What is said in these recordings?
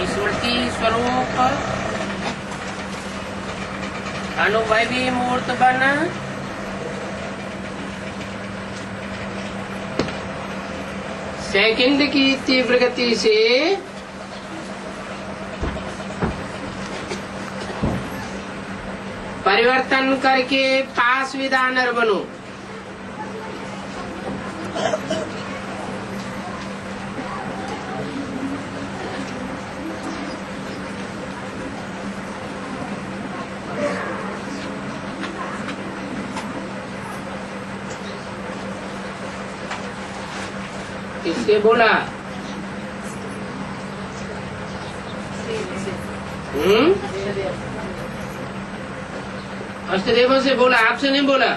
स्मृति स्वरूप अनुभवी मूर्त बन सेकंड की तीव्र गति से परिवर्तन करके पास विधानर बनो। किससे बोला? अष्टदेवों से बोला, आपसे नहीं बोला।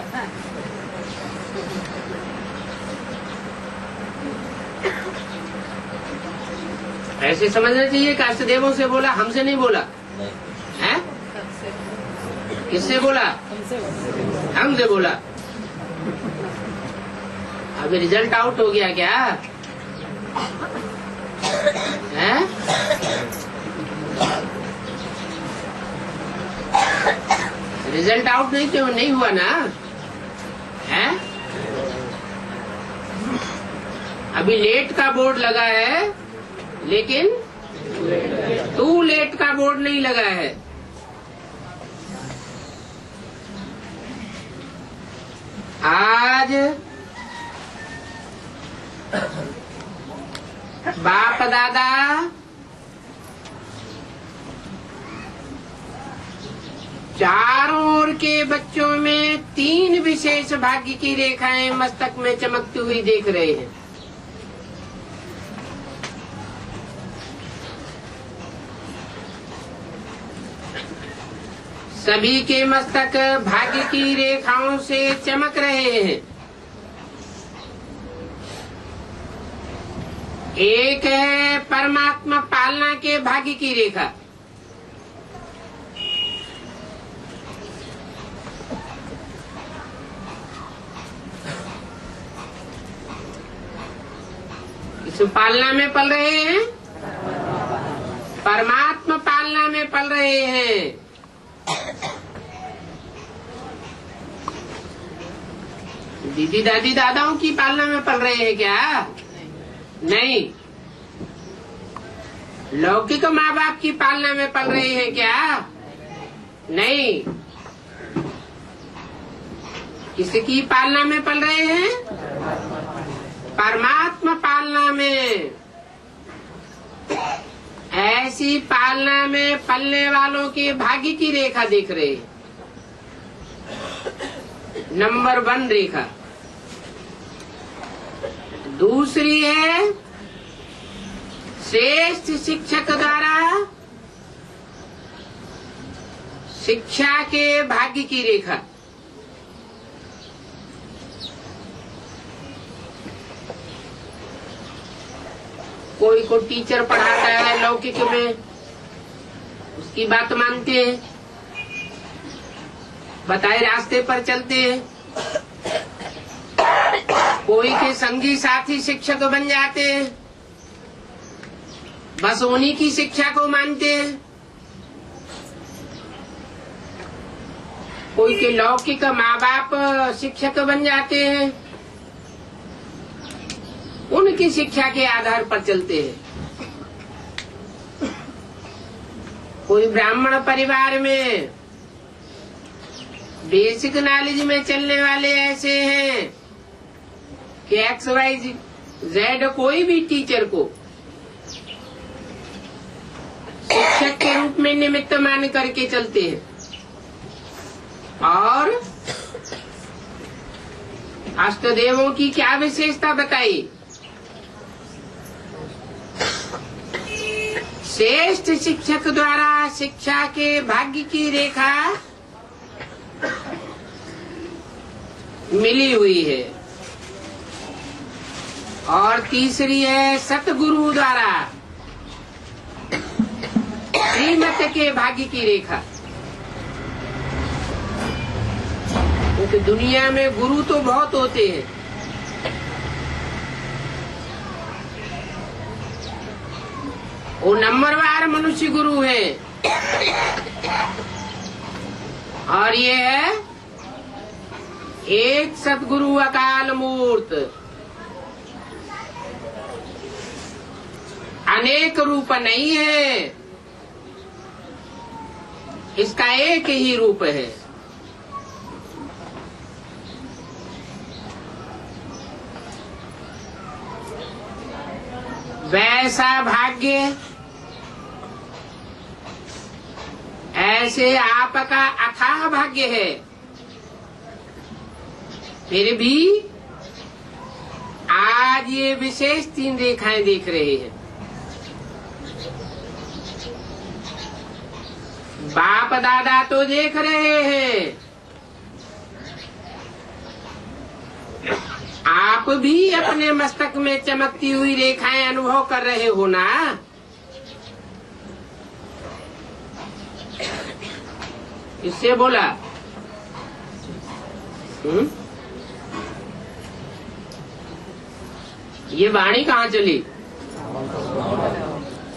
ऐसे समझना चाहिए कि अष्टदेवों से बोला, हमसे नहीं बोला। है? किससे बोला? हमसे बोला। अभी रिजल्ट आउट हो गया क्या? है? रिजल्ट आउट नहीं हुआ ना? है? अभी लेट का बोर्ड लगा है, लेकिन टू लेट का बोर्ड नहीं लगा है। आज बाप दादा चारों ओर के बच्चों में 3 विशेष भाग्य की रेखाएं मस्तक में चमकती हुई देख रहे हैं। सभी के मस्तक भाग्य की रेखाओं से चमक रहे हैं। एक है परमात्मा पालना के भाग्य की रेखा। इस पालना में पल रहे हैं, परमात्मा पालना में पल रहे हैं। दीदी दादी दादाओं की पालना में पल रहे हैं क्या? नहीं। लौकिक माँ बाप की पालना में पल रहे हैं क्या? नहीं। किसकी पालना में पल रहे हैं? परमात्मा पालना में। ऐसी पालना में पलने वालों के भाग्य की रेखा देख रहे हैं। नंबर 1 रेखा। दूसरी है श्रेष्ठ शिक्षक द्वारा शिक्षा के भाग्य की रेखा। कोई को टीचर पढ़ाता है लौकिक में, उसकी बात मानते हैं, बताए रास्ते पर चलते हैं। कोई के संगी साथी शिक्षक बन जाते हैं, बस उन्हीं की शिक्षा को मानते हैं। कोई के लौकिक माँ बाप शिक्षक बन जाते हैं, उनकी शिक्षा के आधार पर चलते हैं। कोई ब्राह्मण परिवार में बेसिक नॉलेज में चलने वाले ऐसे हैं कि XYZ कोई भी टीचर को शिक्षक के रूप में निमित्त मान करके चलते हैं। और अष्टदेवों की क्या विशेषता बताई? श्रेष्ठ शिक्षक द्वारा शिक्षा के भाग्य की रेखा मिली हुई है। और तीसरी है सतगुरु द्वारा श्रीमत के भाग्य की रेखा। क्योंकि दुनिया में गुरु तो बहुत होते हैं, वो नंबरवार मनुष्य गुरु है, और ये है एक सतगुरु अकाल मूर्त, अनेक रूप नहीं है, इसका एक ही रूप है। वैसा भाग्य ऐसे आपका अथाह भाग्य है, फिर भी आज ये विशेष 3 रेखाएं देख रहे हैं। बाप दादा तो देख रहे हैं, आप भी अपने मस्तक में चमकती हुई रेखाएं अनुभव कर रहे हो ना। इससे बोला ये वाणी कहाँ चली?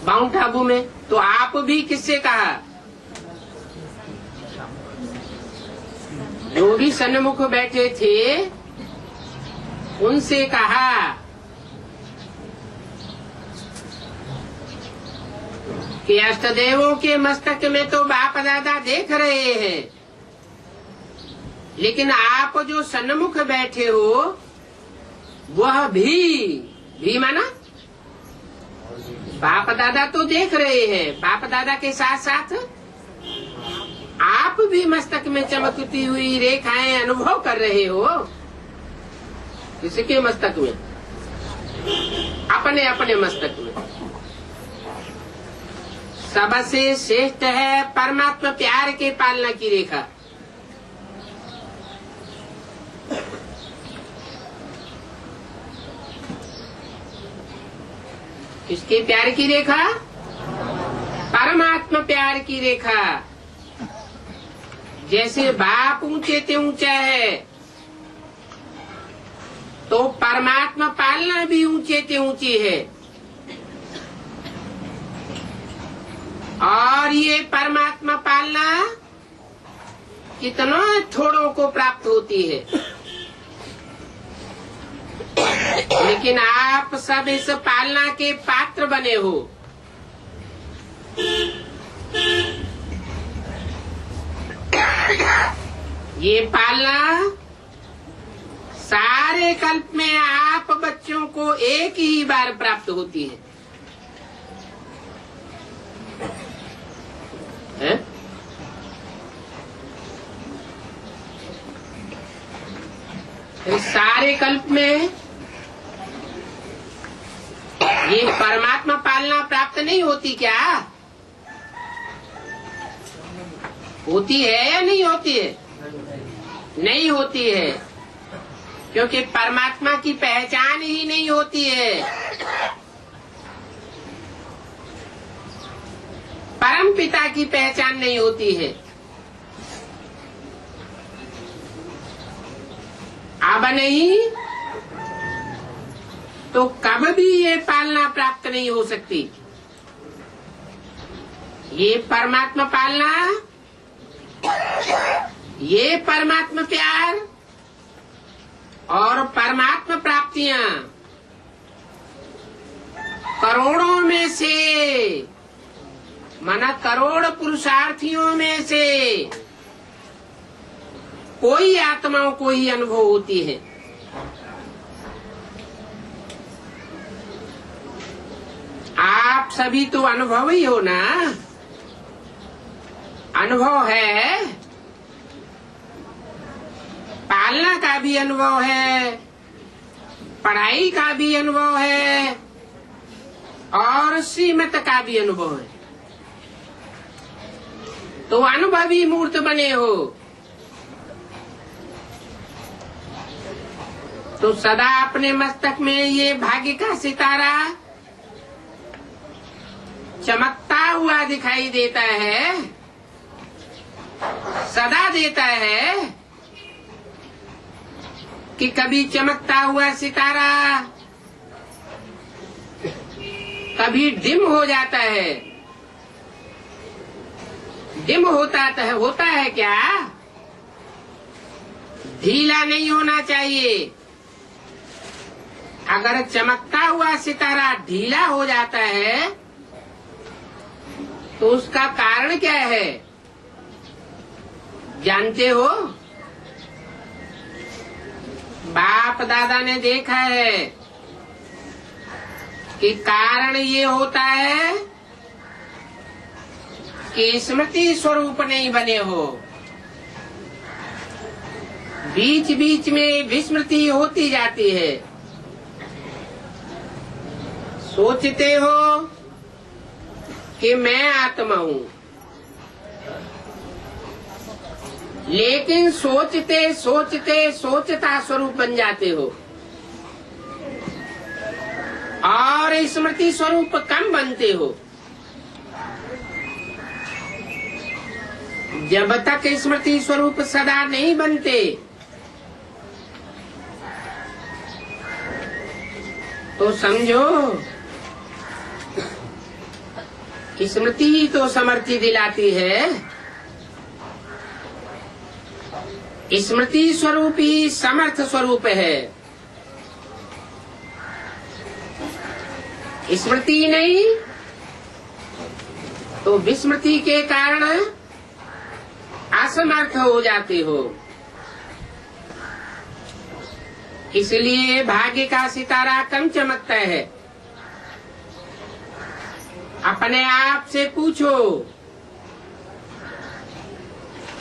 माउंट आबू में। तो आप भी किससे कहा? जो भी सन्मुख बैठे थे उनसे कहा कि अष्टदेवों के मस्तक में तो बाप दादा देख रहे हैं, लेकिन आप जो सन्मुख बैठे हो वह भी माना बाप दादा तो देख रहे हैं, बाप दादा के साथ साथ आप भी मस्तक में चमकती हुई रेखाएं अनुभव कर रहे हो। किसके मस्तक में? अपने अपने मस्तक में। सबसे श्रेष्ठ है परमात्मा प्यार के पालना की रेखा। किसके प्यार की रेखा? परमात्मा प्यार की रेखा। जैसे बाप ऊंचे ते ऊंचा है, तो परमात्मा पालना भी ऊंचे ते ऊंची है। और ये परमात्मा पालना कितना थोड़ों को प्राप्त होती है, लेकिन आप सब इस पालना के पात्र बने हो। ये पालना सारे कल्प में आप बच्चों को एक ही बार प्राप्त होती है। इस सारे कल्प में ये परमात्मा पालना प्राप्त नहीं होती क्या? होती है या नहीं होती है? नहीं होती है, क्योंकि परमात्मा की पहचान ही नहीं होती है। परम पिता की पहचान नहीं होती है। अब नहीं तो कब भी ये पालना प्राप्त नहीं हो सकती। ये परमात्मा पालना, ये परमात्मा प्यार और परमात्मा प्राप्तियां करोड़ों में से, माना करोड़ पुरुषार्थियों में से कोई आत्माओं को ही अनुभव होती है। आप सभी तो अनुभवी हो ना। अनुभव है, पालना का भी अनुभव है, पढ़ाई का भी अनुभव है और श्रीमत का भी अनुभव है। तो अनुभवी मूर्त बने हो, तो सदा अपने मस्तक में ये भाग्य का सितारा चमकता हुआ दिखाई देता है, सदा देता है कि कभी चमकता हुआ सितारा कभी डिम हो जाता है। डिम होता है क्या? ढीला नहीं होना चाहिए। अगर चमकता हुआ सितारा ढीला हो जाता है तो उसका कारण क्या है जानते हो? बाप दादा ने देखा है कि कारण ये होता है कि स्मृति स्वरूप नहीं बने हो। बीच बीच में विस्मृति होती जाती है। सोचते हो कि मैं आत्मा हूँ, लेकिन सोचते सोचते सोचता स्वरूप बन जाते हो और स्मृति स्वरूप कम बनते हो। जब तक स्मृति स्वरूप सदा नहीं बनते तो समझो स्मृति ही तो समर्थी दिलाती है। स्मृति स्वरूप ही समर्थ स्वरूप है। स्मृति नहीं तो विस्मृति के कारण असमर्थ हो जाते हो। इसलिए भाग्य का सितारा कम चमकता है। अपने आप से पूछो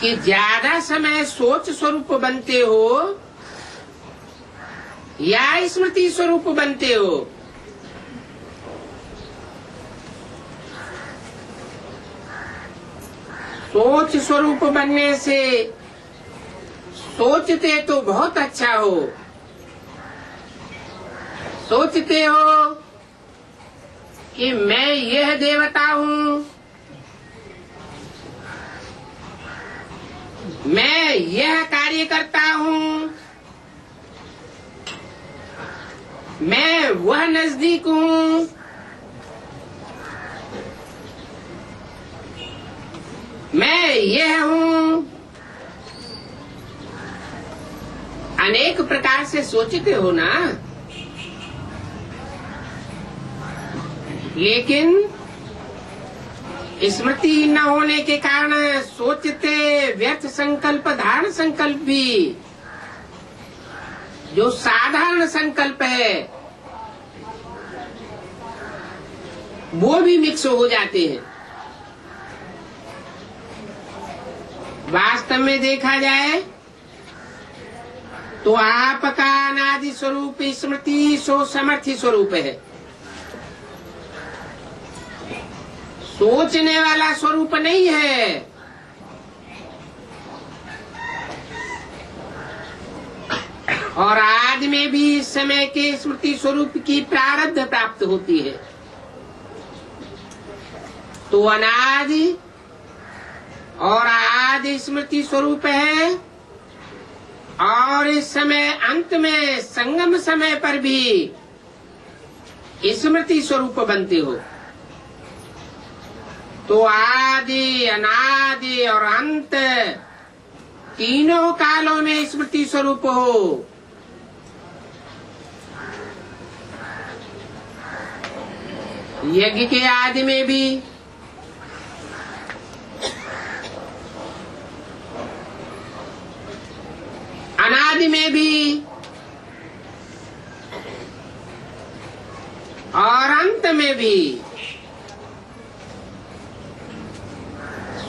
कि ज्यादा समय सोच स्वरूप बनते हो या स्मृति स्वरूप बनते हो? सोच स्वरूप बनने से सोचते तो बहुत अच्छा हो। सोचते हो कि मैं यह देवता हूँ, मैं यह कार्य करता हूँ, मैं वह नजदीक हूँ, मैं यह हूँ। अनेक प्रकार से सोचते हो ना, लेकिन स्मृति न होने के कारण सोचते व्यर्थ संकल्प, धारण संकल्प भी, जो साधारण संकल्प है, वो भी मिक्स हो जाते हैं। वास्तव में देखा जाए तो आपका अनादि स्वरूप स्मृति सो समर्थी स्वरूप है। सोचने वाला स्वरूप नहीं है। और आदि में भी इस समय के स्मृति स्वरूप की प्रारब्ध प्राप्त होती है। तो अनादि और आदि स्मृति स्वरूप है और इस समय अंत में संगम समय पर भी स्मृति स्वरूप बनते हो। तो आदि, अनादि और अंत तीनों कालों में स्मृति स्वरूप हो। यज्ञ के आदि में भी, अनादि में भी और अंत में भी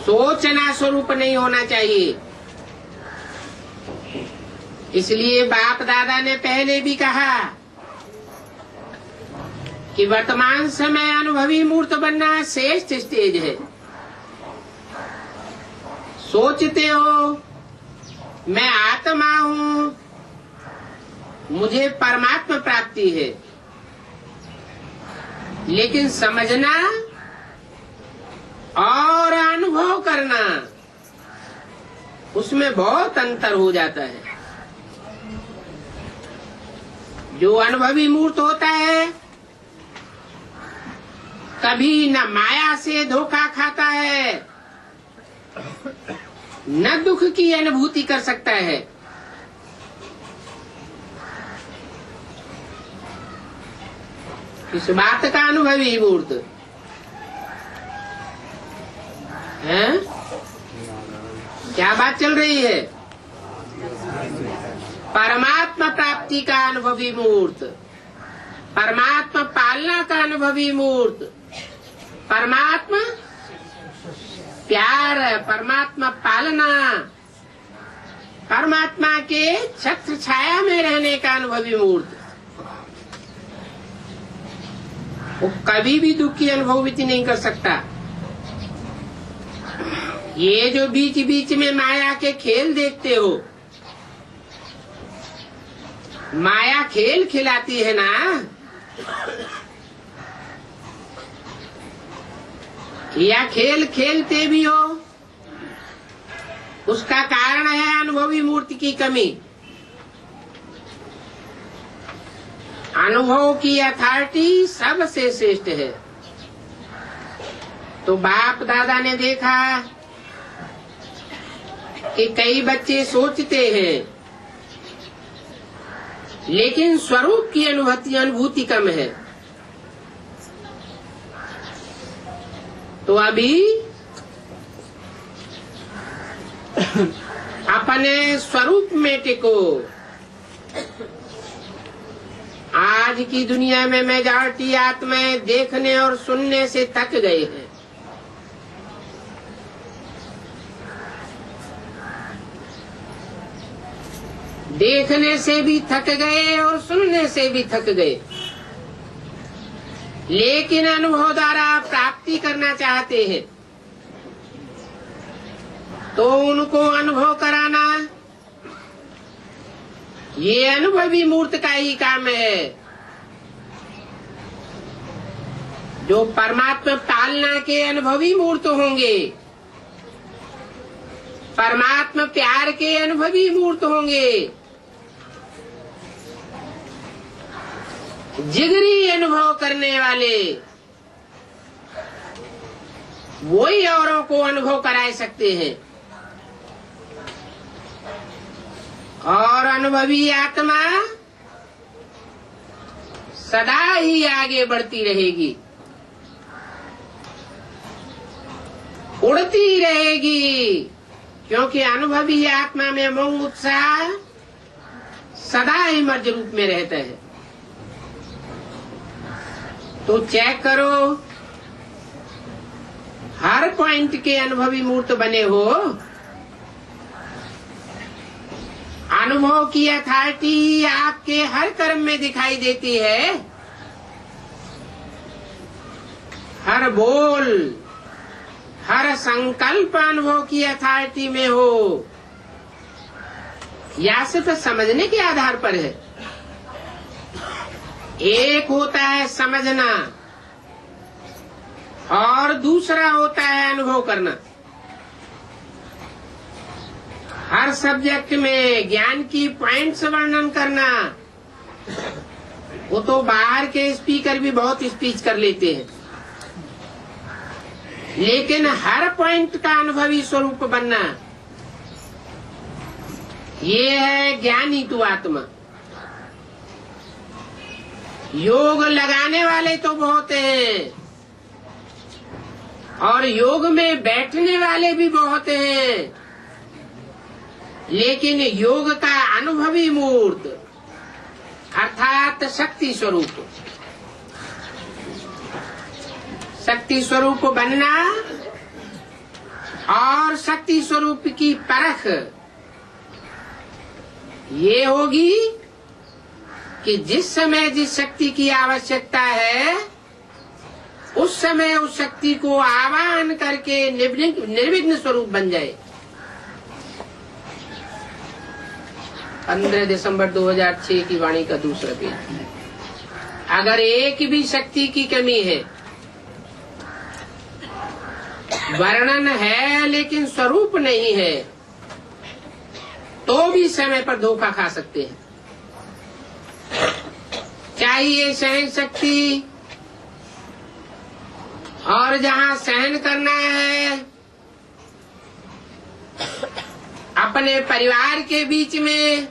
सोचना स्वरूप नहीं होना चाहिए। इसलिए बाप दादा ने पहले भी कहा कि वर्तमान समय अनुभवी मूर्त बनना श्रेष्ठ स्टेज है। सोचते हो मैं आत्मा हूँ, मुझे परमात्मा प्राप्ति है, लेकिन समझना और अनुभव करना, उसमें बहुत अंतर हो जाता है। जो अनुभवी मूर्त होता है कभी न माया से धोखा खाता है, न दुख की अनुभूति कर सकता है। इस बात का अनुभवी मूर्त है। क्या बात चल रही है? परमात्मा प्राप्ति का अनुभवी मूर्त, परमात्मा पालना का अनुभवी मूर्त, परमात्मा प्यार, परमात्मा पालना, परमात्मा के छत्र छाया में रहने का अनुभवी मूर्त। वो कभी भी दुख की अनुभूति नहीं कर सकता। ये जो बीच बीच में माया के खेल देखते हो, माया खेल खिलाती है ना, या खेल खेलते भी हो, उसका कारण है अनुभवी मूर्ति की कमी। अनुभव की अथॉरिटी सबसे श्रेष्ठ है। तो बाप दादा ने देखा कि कई बच्चे सोचते हैं लेकिन स्वरूप की अनुभूति कम है। तो अभी अपने स्वरूप में टिको। आज की दुनिया में मेजॉरिटी आत्माएं देखने और सुनने से थक गए हैं। देखने से भी थक गए और सुनने से भी थक गए, लेकिन अनुभव द्वारा प्राप्ति करना चाहते हैं। तो उनको अनुभव कराना ये अनुभवी मूर्त का ही काम है। जो परमात्मा पालना के अनुभवी मूर्त होंगे, परमात्मा प्यार के अनुभवी मूर्त होंगे, जिगरी अनुभव करने वाले, वही औरों को अनुभव करा सकते हैं। और अनुभवी आत्मा सदा ही आगे बढ़ती रहेगी, उड़ती रहेगी, क्योंकि अनुभवी आत्मा में मोह उत्साह सदा ही मर्ज रूप में रहता है। तो चेक करो, हर पॉइंट के अनुभवी मूर्त बने हो। अनुभव की अथॉरिटी आपके हर कर्म में दिखाई देती है। हर बोल, हर संकल्प अनुभव की अथॉरिटी में हो, या सिर्फ समझने के आधार पर है। एक होता है समझना और दूसरा होता है अनुभव करना। हर सब्जेक्ट में ज्ञान की पॉइंट्स वर्णन करना, वो तो बाहर के स्पीकर भी बहुत स्पीच कर लेते हैं, लेकिन हर पॉइंट का अनुभवी स्वरूप बनना, ये है ज्ञानी तू आत्मा। योग लगाने वाले तो बहुत हैं और योग में बैठने वाले भी बहुत हैं, लेकिन योग का अनुभवी मूर्त अर्थात शक्ति स्वरूप, शक्ति स्वरूप बनना और शक्ति स्वरूप की परख ये होगी कि जिस समय जिस शक्ति की आवश्यकता है, उस समय उस शक्ति को आवाहन करके निर्विघ्न स्वरूप बन जाए। 15 दिसंबर 2006 की वाणी का दूसरा पेज। अगर एक भी शक्ति की कमी है, वर्णन है लेकिन स्वरूप नहीं है, तो भी समय पर धोखा खा सकते हैं। चाहिए सहन शक्ति, और जहाँ सहन करना है अपने परिवार के बीच में,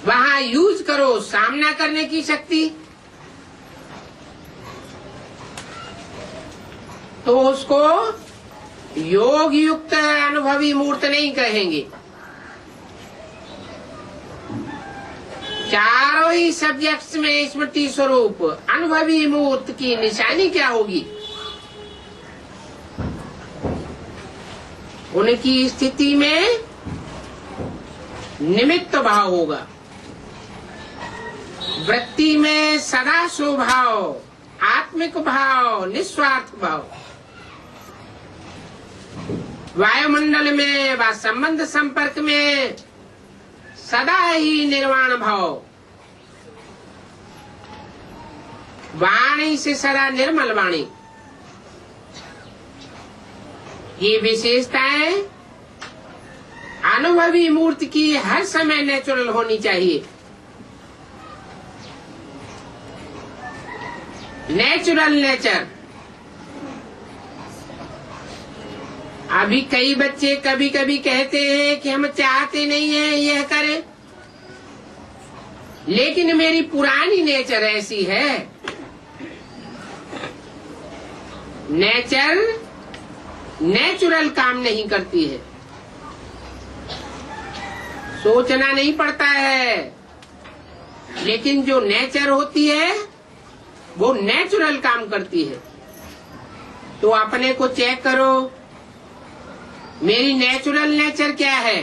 वहाँ यूज करो सामना करने की शक्ति। तो उसको योग युक्त अनुभवी मूर्त नहीं कहेंगे। चारों ही सब्जेक्ट्स में स्मृति स्वरूप अनुभवी मूर्त की निशानी क्या होगी? उनकी स्थिति में निमित्त भाव होगा, वृत्ति में सदा स्वभाव, आत्मिक भाव, निस्वार्थ भाव, वायुमंडल में व संबंध संपर्क में सदा ही निर्वाण भाव, वाणी से सदा निर्मल वाणी। ये विशेषताएं अनुभवी मूर्ति की हर समय नेचुरल होनी चाहिए। Natural nature. अभी कई बच्चे कभी कभी कहते हैं कि हम चाहते नहीं है यह करें, लेकिन मेरी पुरानी नेचर ऐसी है। नेचर नेचुरल काम नहीं करती है, सोचना नहीं पड़ता है, लेकिन जो नेचर होती है वो नेचुरल काम करती है। तो अपने को चेक करो, मेरी नेचुरल नेचर क्या है?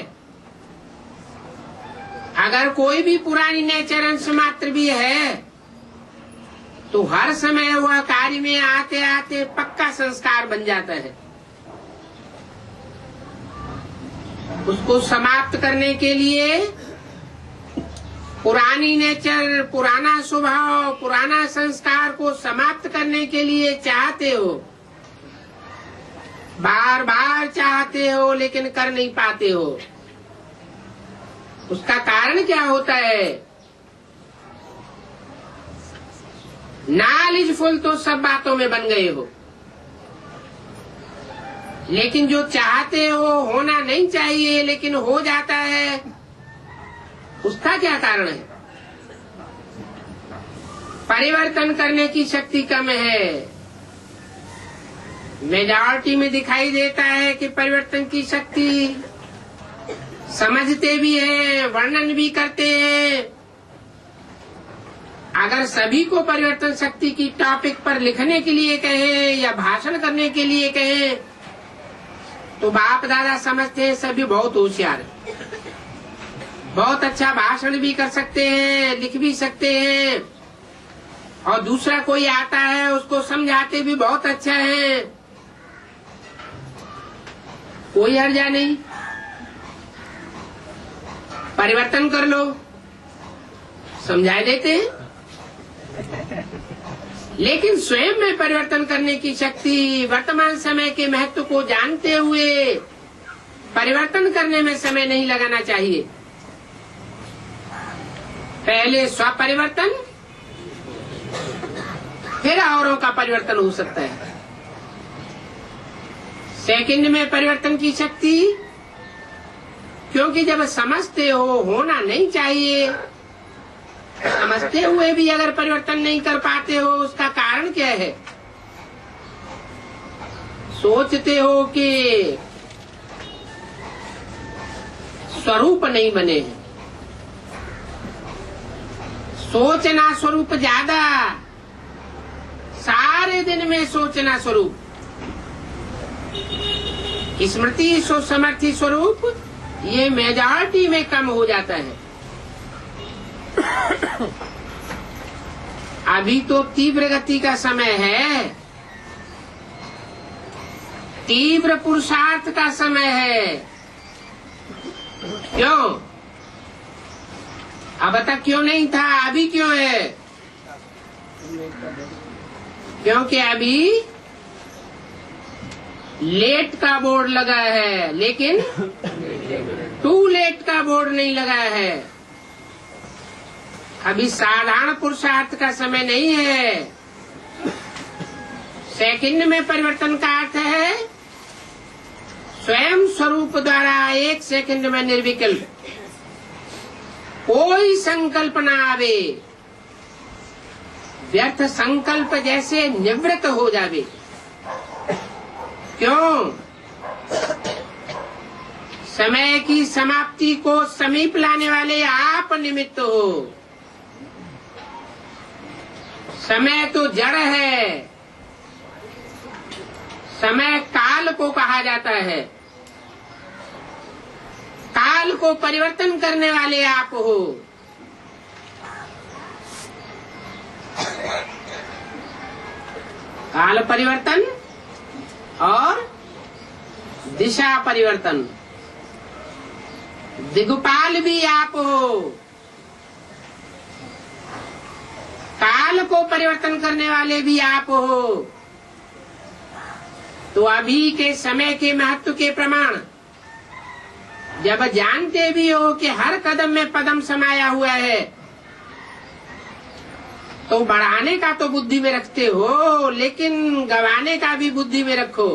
अगर कोई भी पुरानी नेचर अंश मात्र भी है तो हर समय वह कार्य में आते आते पक्का संस्कार बन जाता है। उसको समाप्त करने के लिए पुरानी नेचर, पुराना स्वभाव, पुराना संस्कार को समाप्त करने के लिए चाहते हो, बार बार चाहते हो, लेकिन कर नहीं पाते हो। उसका कारण क्या होता है? नॉलेजफुल तो सब बातों में बन गए हो, लेकिन जो चाहते हो होना नहीं चाहिए लेकिन हो जाता है, उसका क्या कारण है? परिवर्तन करने की शक्ति कम है। मेजॉरिटी में दिखाई देता है कि परिवर्तन की शक्ति समझते भी हैं, वर्णन भी करते हैं। अगर सभी को परिवर्तन शक्ति की टॉपिक पर लिखने के लिए कहें या भाषण करने के लिए कहें तो बाप दादा समझते हैं सभी बहुत होशियार है, बहुत अच्छा भाषण भी कर सकते हैं, लिख भी सकते हैं, और दूसरा कोई आता है उसको समझाते भी बहुत अच्छा है। कोई हर्जा नहीं, परिवर्तन कर लो, समझा देते हैं। लेकिन स्वयं में परिवर्तन करने की शक्ति, वर्तमान समय के महत्व को जानते हुए परिवर्तन करने में समय नहीं लगाना चाहिए। पहले स्व परिवर्तन, फिर औरों का परिवर्तन हो सकता है। सेकंड में परिवर्तन की शक्ति, क्योंकि जब समझते हो होना नहीं चाहिए, समझते हुए भी अगर परिवर्तन नहीं कर पाते हो, उसका कारण क्या है? सोचते हो कि स्वरूप नहीं बने हैं। सोचना स्वरूप ज्यादा, सारे दिन में सोचना स्वरूप, स्मृति समर्थी स्वरूप, ये मेजॉरिटी में कम हो जाता है। अभी तो तीव्र गति का समय है, तीव्र पुरुषार्थ का समय है। क्यों? अब तक क्यों नहीं था, अभी क्यों है? क्योंकि अभी लेट का बोर्ड लगा है, लेकिन टू लेट का बोर्ड नहीं लगा है। अभी साधारण पुरुषार्थ का समय नहीं है। सेकंड में परिवर्तन का अर्थ है स्वयं स्वरूप द्वारा 1 सेकंड में निर्विकल्प, कोई संकल्प ना आवे, व्यर्थ संकल्प जैसे निवृत्त हो जावे। क्यों? समय की समाप्ति को समीप लाने वाले आप निमित्त हो। समय तो जड़ है, समय काल को कहा जाता है, काल को परिवर्तन करने वाले आप हो। काल परिवर्तन और दिशा परिवर्तन, दिग्पाल भी आप हो। काल को परिवर्तन करने वाले भी आप हो। तो अभी के समय के महत्व के प्रमाण जब जानते भी हो कि हर कदम में पदम समाया हुआ है, तो बढ़ाने का तो बुद्धि में रखते हो, लेकिन गंवाने का भी बुद्धि में रखो।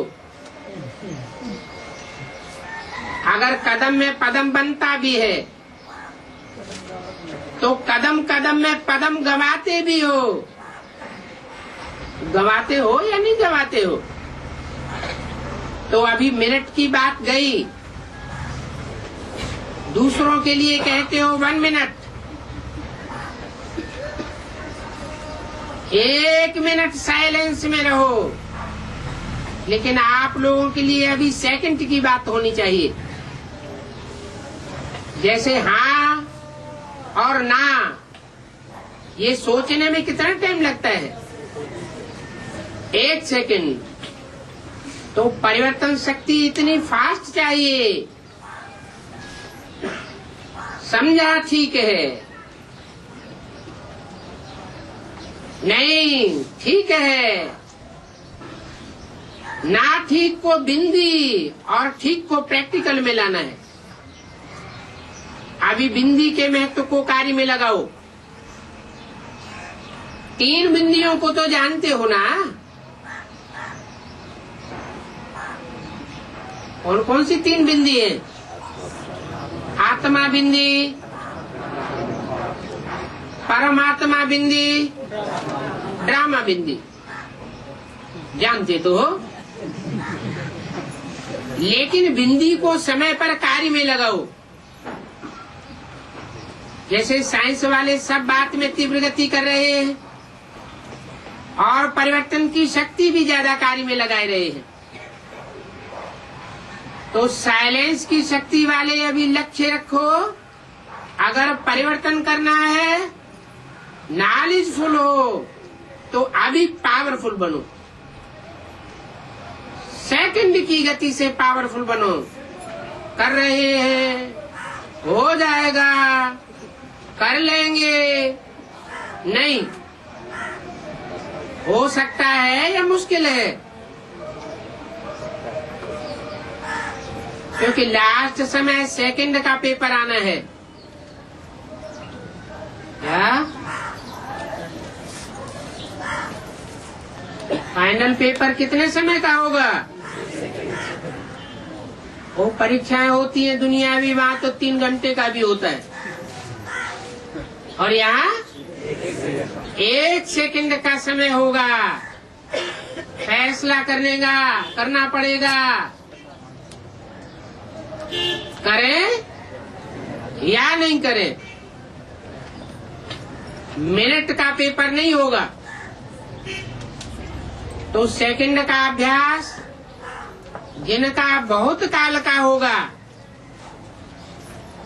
अगर कदम में पदम बनता भी है तो कदम कदम में पदम गंवाते भी हो। गंवाते हो या नहीं गंवाते हो? तो अभी मिनट की बात गई, दूसरों के लिए कहते हो 1 मिनट, 1 मिनट साइलेंस में रहो, लेकिन आप लोगों के लिए अभी सेकंड की बात होनी चाहिए। जैसे हाँ और ना, ये सोचने में कितना टाइम लगता है? 1 सेकंड। तो परिवर्तन शक्ति इतनी फास्ट चाहिए। समझा? ठीक है? नहीं ठीक है? ना ठीक को बिंदी और ठीक को प्रैक्टिकल में लाना है। अभी बिंदी के महत्व को कार्य में लगाओ। 3 बिंदियों को तो जानते हो ना? कौन कौन सी 3 बिंदी है? आत्मा बिंदी, परमात्मा बिंदी, ड्रामा बिंदी। जानते तो हो, लेकिन बिंदी को समय पर कार्य में लगाओ। जैसे साइंस वाले सब बात में तीव्र गति कर रहे हैं और परिवर्तन की शक्ति भी ज्यादा कार्य में लगाए रहे हैं, तो साइलेंस की शक्ति वाले अभी लक्ष्य रखो। अगर परिवर्तन करना है, नॉलेजफुल हो, तो अभी पावरफुल बनो। सेकंड की गति से पावरफुल बनो। कर रहे हैं, हो जाएगा, कर लेंगे, नहीं हो सकता है या मुश्किल है? क्योंकि लास्ट समय सेकंड का पेपर आना है। क्या फाइनल पेपर कितने समय का होगा? वो परीक्षाएं होती हैं दुनियावी, वहां तो 3 घंटे का भी होता है, और यहाँ 1 सेकंड का समय होगा। फैसला करना पड़ेगा। करें या नहीं करें? मिनट का पेपर नहीं होगा, तो सेकंड का अभ्यास जिनका बहुत काल का होगा,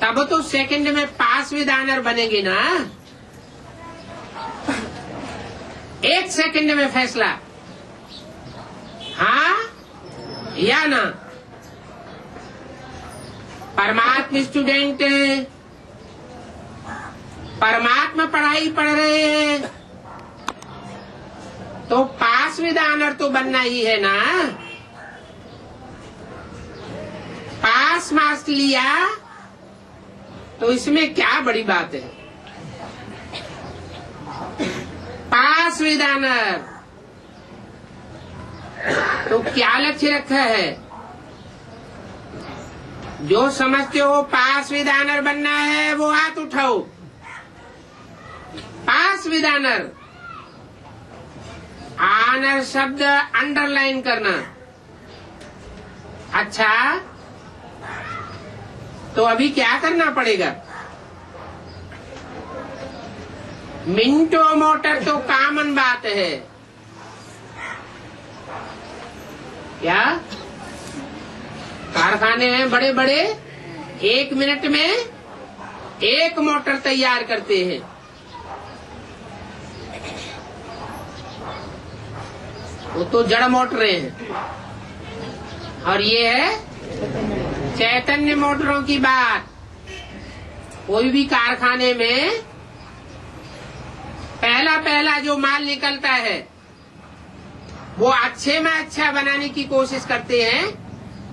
तब तो सेकंड में पास विद ऑनर बनेंगे ना। 1 सेकंड में फैसला, हाँ या ना। परमात्मा स्टूडेंट, परमात्मा पढ़ाई पढ़ रहे हैं, तो पास विद ऑनर तो बनना ही है ना। पास मार्क्स लिया तो इसमें क्या बड़ी बात है? पास विद ऑनर। तो क्या लक्ष्य रखा है? जो समझते हो पास विद ऑनर बनना है वो हाथ उठाओ। पास विद ऑनर, ऑनर शब्द अंडरलाइन करना। अच्छा, तो अभी क्या करना पड़ेगा? मिंटो मोटर तो कॉमन बात है। क्या कारखाने हैं बड़े बड़े, 1 मिनट में 1 मोटर तैयार करते हैं। वो तो जड़ मोटरें हैं। और ये है चैतन्य मोटरों की बात। कोई भी कारखाने में पहला जो माल निकलता है वो अच्छे में अच्छा बनाने की कोशिश करते हैं,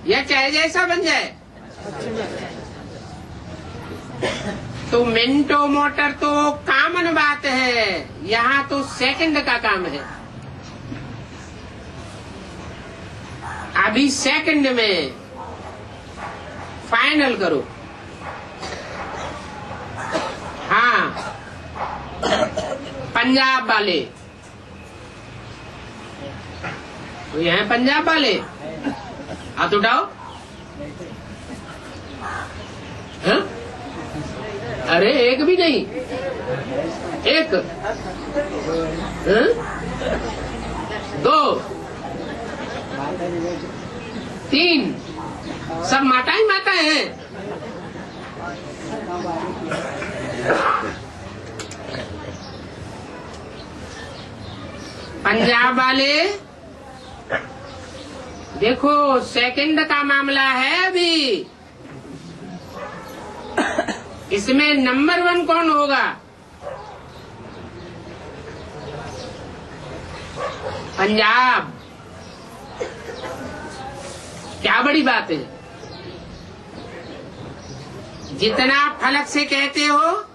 या चाहे जैसा बन जाए। तो मिंटो मोटर तो कॉमन बात है, यहाँ तो सेकंड का काम है। अभी सेकंड में फाइनल करो। हाँ, पंजाब वाले तो ये हैं पंजाब वाले, हाथ उठाओ। हाँ? अरे एक भी नहीं, एक, हाँ? 2, 3, सब माता ही माता है। पंजाब वाले देखो, सेकंड का मामला है अभी। इसमें नंबर 1 कौन होगा? पंजाब। क्या बड़ी बात है। जितना फलक से कहते हो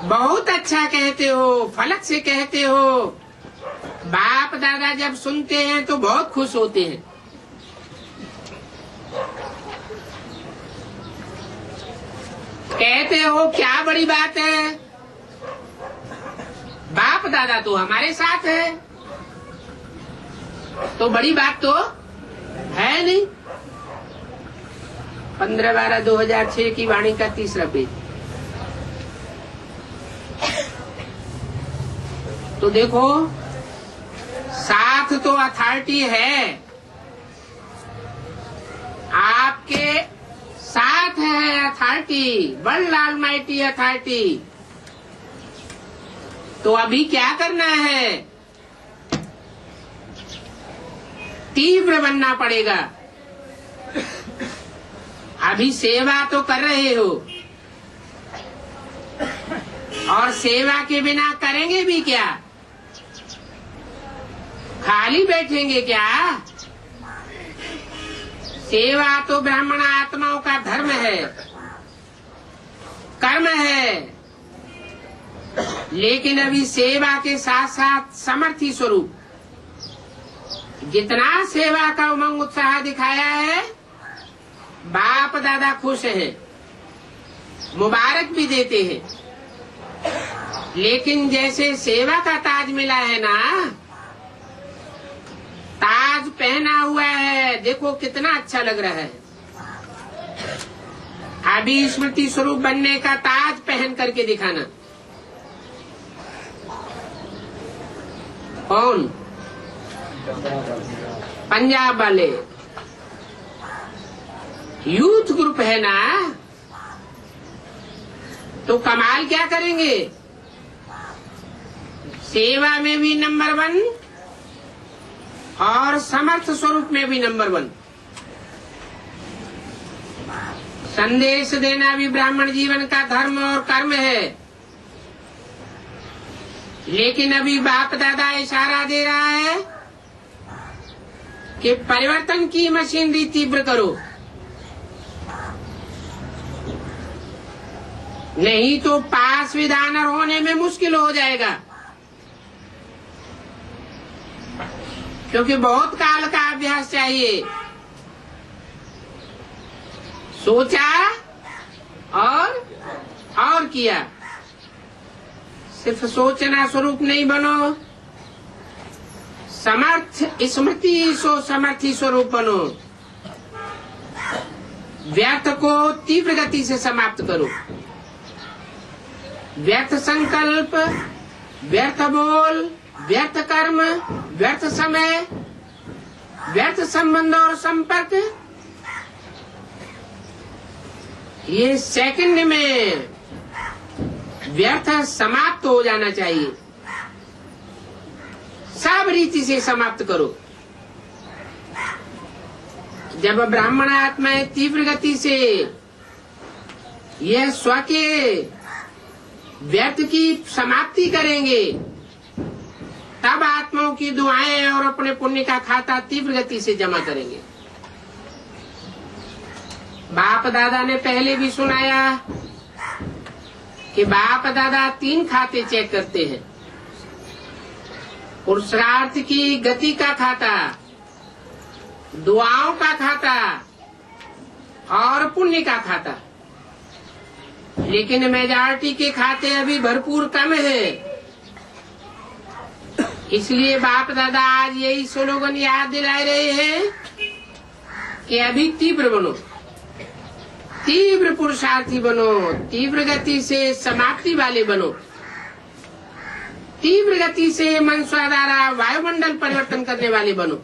बहुत अच्छा कहते हो, फलक से कहते हो। बाप दादा जब सुनते हैं तो बहुत खुश होते हैं। कहते हो क्या बड़ी बात है, बाप दादा तो हमारे साथ है, तो बड़ी बात तो है नहीं। 15/12/2006 की वाणी का 3रा पेज। तो देखो, साथ तो अथॉरिटी है, आपके साथ है अथॉरिटी, वर्ल्ड ऑलमाइटी अथॉरिटी। तो अभी क्या करना है? तीव्र बनना पड़ेगा। अभी सेवा तो कर रहे हो, और सेवा के बिना करेंगे भी क्या? खाली बैठेंगे क्या? सेवा तो ब्राह्मण आत्माओं का धर्म है, कर्म है। लेकिन अभी सेवा के साथ साथ समर्थी स्वरूप, जितना सेवा का उमंग उत्साह दिखाया है, बाप दादा खुश हैं, मुबारक भी देते हैं। लेकिन जैसे सेवा का ताज मिला है ना, ताज पहना हुआ है, देखो कितना अच्छा लग रहा है। अभी स्मृति स्वरूप बनने का ताज पहन करके दिखाना। कौन? पंजाब वाले यूथ ग्रुप है ना, तो कमाल क्या करेंगे? सेवा में भी नंबर 1 और समर्थ स्वरूप में भी नंबर 1। संदेश देना भी ब्राह्मण जीवन का धर्म और कर्म है। लेकिन अभी बाप दादा इशारा दे रहा है कि परिवर्तन की मशीनरी तीव्र करो, नहीं तो पास विद ऑनर होने में मुश्किल हो जाएगा। क्योंकि बहुत काल का अभ्यास चाहिए। सोचा और किया। सिर्फ सोचना स्वरूप नहीं बनो, समर्थ स्मृति सो समर्थी स्वरूप बनो। व्यर्थ को तीव्र गति से समाप्त करो। व्यर्थ संकल्प, व्यर्थ बोल, व्यर्थ कर्म, व्यर्थ समय, व्यर्थ संबंध और संपर्क, ये सेकंड में व्यर्थ समाप्त हो जाना चाहिए। सब रीति से समाप्त करो। जब ब्राह्मण आत्माएं तीव्र गति से यह स्व के व्यर्थ की समाप्ति करेंगे, तब आत्माओं की दुआएं और अपने पुण्य का खाता तीव्र गति से जमा करेंगे। बाप दादा ने पहले भी सुनाया कि बाप दादा 3 खाते चेक करते हैं। पुरुषार्थ की गति का खाता, दुआओं का खाता और पुण्य का खाता। लेकिन मेजॉरिटी के खाते अभी भरपूर कम है। इसलिए बाप दादा आज यही स्लोगन याद दिला रहे हैं कि अभी तीव्र बनो, तीव्र पुरुषार्थी बनो, तीव्र गति से समाप्ति वाले बनो, तीव्र गति से मन द्वारा वायुमंडल परिवर्तन करने वाले बनो।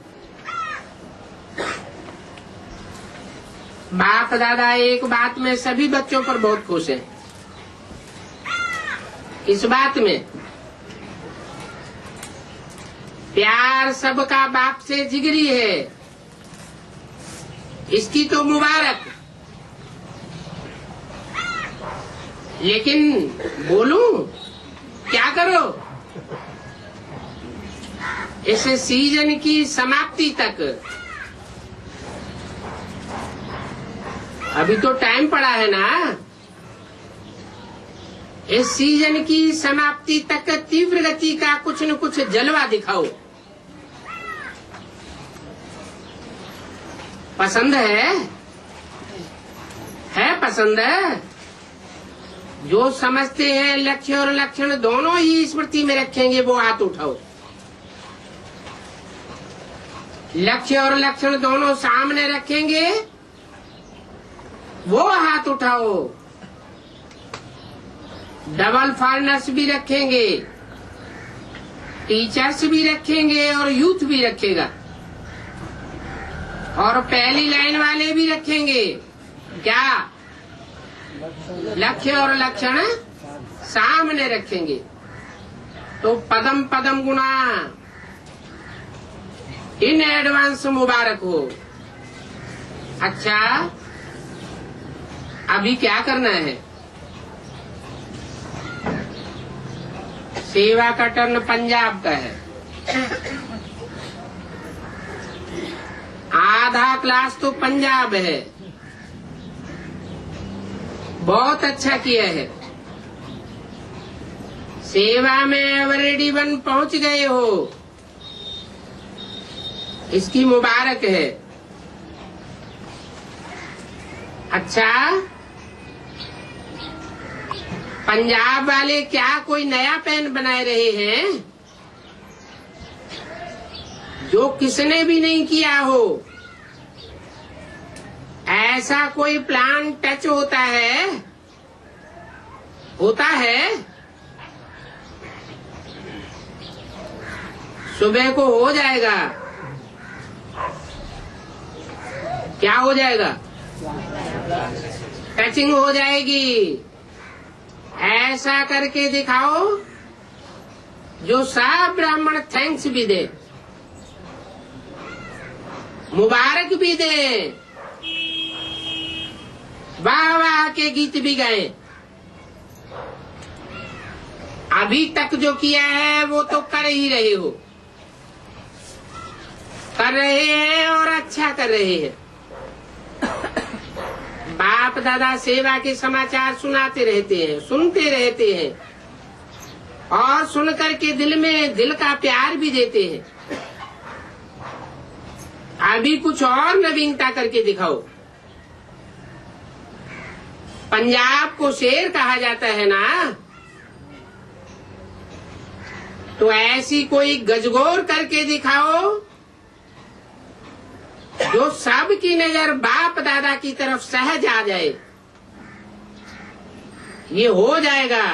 बाप दादा एक बात में सभी बच्चों पर बहुत खुश है। इस बात में प्यार सबका बाप से जिगरी है, इसकी तो मुबारक। लेकिन बोलूं क्या करो? इस सीजन की समाप्ति तक अभी तो टाइम पड़ा है ना। इस सीजन की समाप्ति तक तीव्र गति का कुछ न कुछ जलवा दिखाओ। पसंद है पसंद है। जो समझते हैं लक्ष्य और लक्षण दोनों ही स्मृति में रखेंगे वो हाथ उठाओ। लक्ष्य और लक्षण दोनों सामने रखेंगे वो हाथ उठाओ। डबल फर्नेस भी रखेंगे, टीचर्स भी रखेंगे और यूथ भी रखेगा, और पहली लाइन वाले भी रखेंगे। क्या? लक्ष्य और लक्षण सामने रखेंगे। तो पदम पदम गुना इन एडवांस मुबारक हो। अच्छा, अभी क्या करना है? सेवा का टर्न पंजाब का है। आधा क्लास तो पंजाब है। बहुत अच्छा किया है। सेवा में एवरेडी 1 पहुंच गए हो, इसकी मुबारक है। अच्छा, पंजाब वाले क्या कोई नया पेन बनाए रहे हैं जो किसने भी नहीं किया हो? ऐसा कोई प्लान टच होता है? सुबह को हो जाएगा। क्या हो जाएगा? टचिंग हो जाएगी। ऐसा करके दिखाओ जो सब ब्राह्मण थैंक्स भी दे, मुबारक भी दे, वाह वाह के गीत भी गाए। अभी तक जो किया है वो तो कर ही रहे हो, कर रहे हैं और अच्छा कर रहे हैं। बाप दादा सेवा के समाचार सुनाते रहते हैं, सुनते रहते हैं, और सुन करके दिल में दिल का प्यार भी देते हैं। अभी कुछ और नवीनता करके दिखाओ। पंजाब को शेर कहा जाता है ना, तो ऐसी कोई गजगोर करके दिखाओ जो सबकी नजर बाप दादा की तरफ सहज आ जाए। ये हो जाएगा।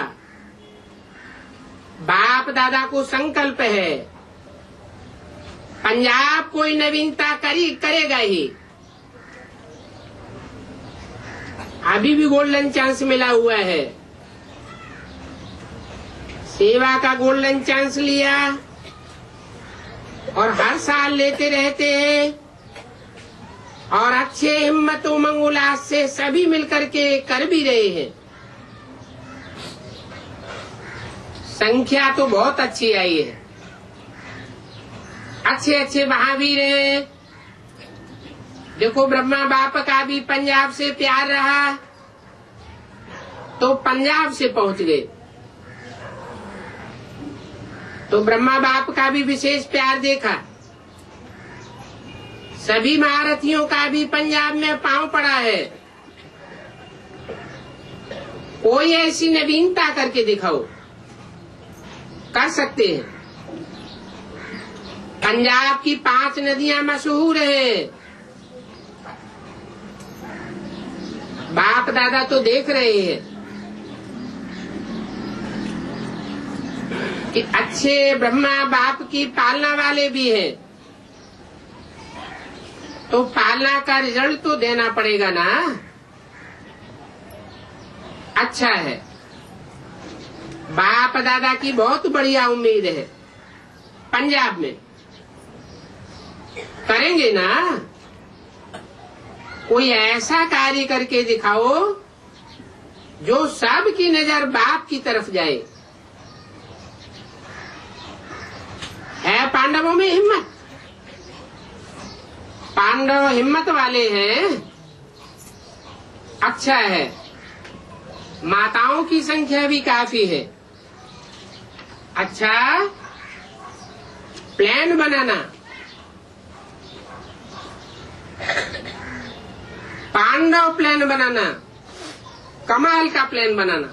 बाप दादा को संकल्प है, पंजाब कोई नवीनता करेगा ही। अभी भी गोल्डन चांस मिला हुआ है, सेवा का गोल्डन चांस लिया और हर साल लेते रहते हैं और अच्छे हिम्मत उमंग उल्लास से सभी मिलकर के कर भी रहे हैं। संख्या तो बहुत अच्छी आई है, अच्छे अच्छे महावीर हैं। देखो ब्रह्मा बाप का भी पंजाब से प्यार रहा तो पंजाब से पहुंच गए, तो ब्रह्मा बाप का भी विशेष प्यार देखा। सभी महारथियों का भी पंजाब में पांव पड़ा है। कोई ऐसी नवीनता करके दिखाओ, कर सकते हैं। पंजाब की 5 नदियां मशहूर हैं। बाप दादा तो देख रहे हैं कि अच्छे ब्रह्मा बाप की पालना वाले भी हैं, तो पालना का रिजल्ट तो देना पड़ेगा ना। अच्छा है, बाप दादा की बहुत बढ़िया उम्मीद है। पंजाब में करेंगे ना, कोई ऐसा कार्य करके दिखाओ जो सबकी नजर बाप की तरफ जाए। है पांडवों में हिम्मत, पांडव हिम्मत वाले हैं। अच्छा है, माताओं की संख्या भी काफी है। अच्छा, प्लान बनाना, पांडव प्लान बनाना, कमाल का प्लान बनाना।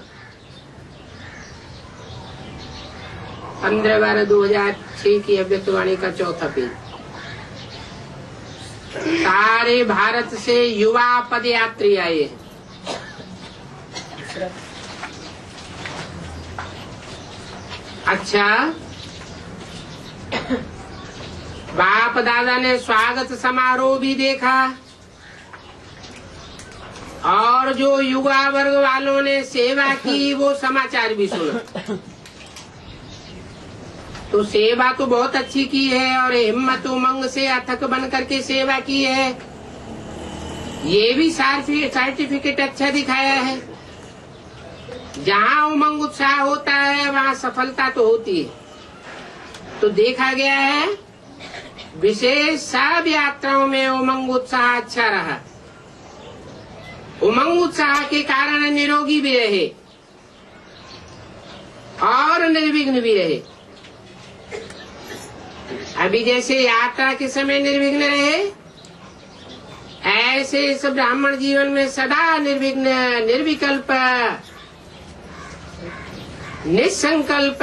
15/12/2006 की अव्यक्तवाणी का 4था पेज। सारे भारत से युवा पदयात्री आए हैं। अच्छा, बाप दादा ने स्वागत समारोह भी देखा और जो युवा वर्ग वालों ने सेवा की वो समाचार भी सुना। तो सेवा तो बहुत अच्छी की है और हिम्मत उमंग से अथक बन करके सेवा की है। ये भी सर्टिफिकेट अच्छा दिखाया है। जहाँ उमंग उत्साह होता है वहाँ सफलता तो होती है। तो देखा गया है विशेष सब यात्राओं में उमंग उत्साह अच्छा रहा। उमंग उत्साह के कारण निरोगी भी रहे और निर्विघ्न भी रहे। अभी जैसे यात्रा के समय निर्विघ्न रहे, ऐसे इस ब्राह्मण जीवन में सदा निर्विघ्न, निर्विकल्प, निसंकल्प।